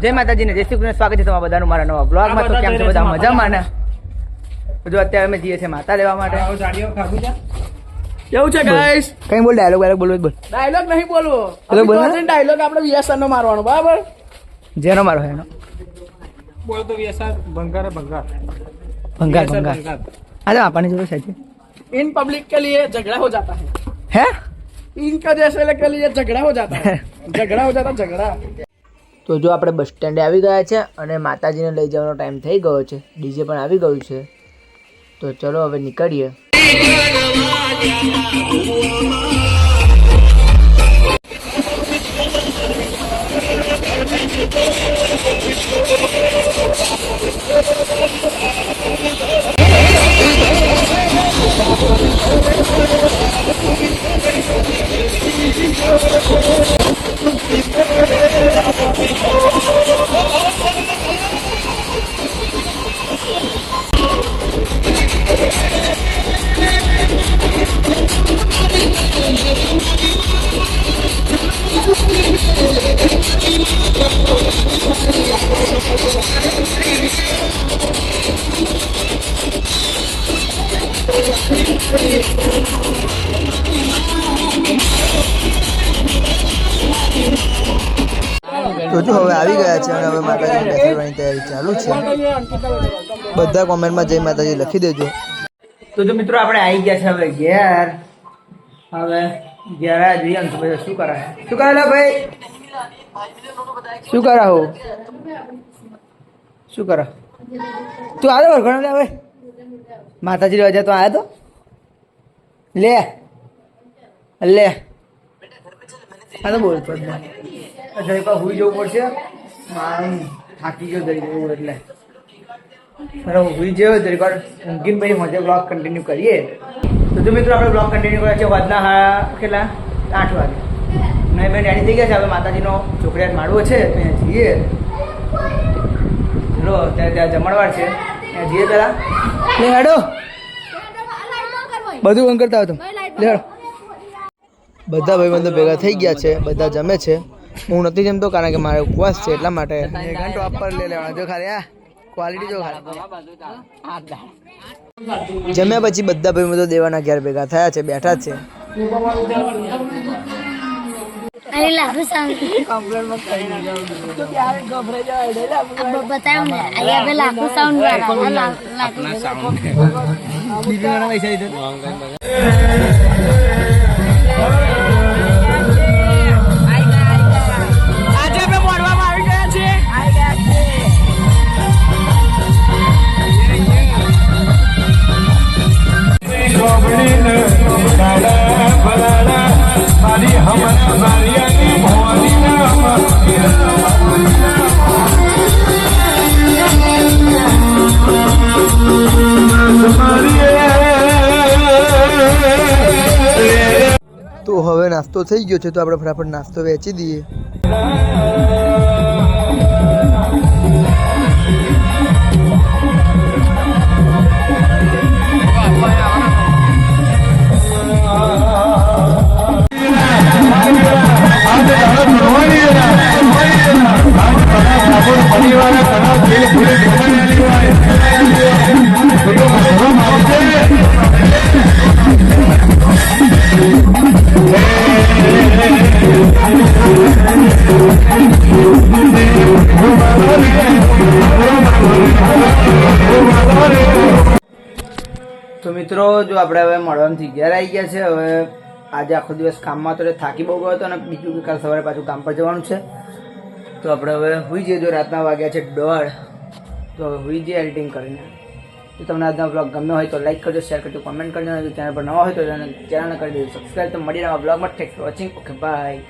જય માતાજી ને જય શ્રી કૃષ્ણ. સ્વાગત છે તમારા બધાનું મારા નવા બ્લોગમાં. તો કેમ છો બધા મજામાં ને? જો અત્યારે અમે જઈએ છીએ માતા લેવા માટે. કેવું છે ગાઈસ? કઈ બોલ, ડાયલોગ બોલ. ડાયલોગ નહીં બોલવો. બોલ ડાયલોગ આપણે વીએસઆર નો મારવાનો, બરાબર? જેનો મારો એનો બોલ તો વીએસઆર ભંગાર ભંગાર. अरे आपने जो सही इन पब्लिक के लिए झगड़ा हो जाता है इनका जैसे के लिए झगड़ा हो जाता है झगड़ा. તો જો આપણે બસ સ્ટેન્ડે આવી ગયા છે અને માતાજીને લઈ જવાનો ટાઈમ થઈ ગયો છે. ડીજે પણ આવી ગયું છે. તો ચલો હવે નીકળીએ. તો જો હવે આવી ગયા છે અને હવે માતાજીને બેસાડવાની તૈયારી ચાલુ છે. બધા કોમેન્ટમાં જય માતાજી લખી દેજો. તો જો મિત્રો આપણે આવી ગયા છે હવે ઘેર. હવે ઘેર આ જોઈએ ને તો પછી શું કરાય ભાઈ? શું કરાવો? શું કરા તું? આવ્યો વરઘોડો લે હવે. માતાજી રજા તો આવ્યો તો લે હા તો બોલતો જ નહીં. હુઈ જવું પડશે. મારું થાકી ગયો દઈ જવું એટલે હુઈ જયો દરી વાર ઊંઘીને પછી મજા બ્લોગ કન્ટિન્યુ કરીએ. તો જો મિત્રો આપણે બ્લોગ કન્ટિન્યુ કર્યા છે વાદના કેટલા 8 વાગે. નહીં ભાઈ રેડી થઈ ગયા છે. હવે માતાજીનો ચોકડિયાત માળવો છે તો ત્યાં જઈએ. ચલો ત્યાં જમણવાર છે ત્યાં જઈએ પેલા. લે હેડો બધું બંધ કરતા હતો. લે બધા ભાઈબંધો ભેગા થઈ ગયા છે. બધા જમે છે. હું નથી જમતો કારણ કે મારે ઉપવાસ છે એટલા માટે. ઘંટો અપર લઈ લેવાનો. જો ખાલી આ ક્વોલિટી જો ખાલી. જમ્યા પછી બધા ભાઈબંધો દેવાના ઘેર ભેગા થયા છે, બેઠા છે. તો હવે નાસ્તો થઈ ગયો છે તો આપણે ફટાફટ નાસ્તો વેચી દઈએ. તો મિત્રો જો આપણે હવે મળવાથી ઘેર આવી ગયા છે. હવે આજે આખો દિવસ કામમાં તો થાકી બહુ ગયો હતો અને બીજું કે કાલ સવારે પાછું કામ પર જવાનું છે. તો આપણે હવે હુઈ જઈએ. જો રાતના વાગ્યા છે 1:30. તો હવે હુઈ જઈએ એડિટિંગ કરીને. જો તમને આજનો બ્લોગ ગમ્યો હોય તો લાઈક કરજો, શેર કરજો, કોમેન્ટ કરજો. ચેનલ પર નવા હોય તો ચેનલને કરી દેજો સબસ્ક્રાઈબ. તો મળી નવા બ્લોગમાં. Thanks for watching. Okay bye.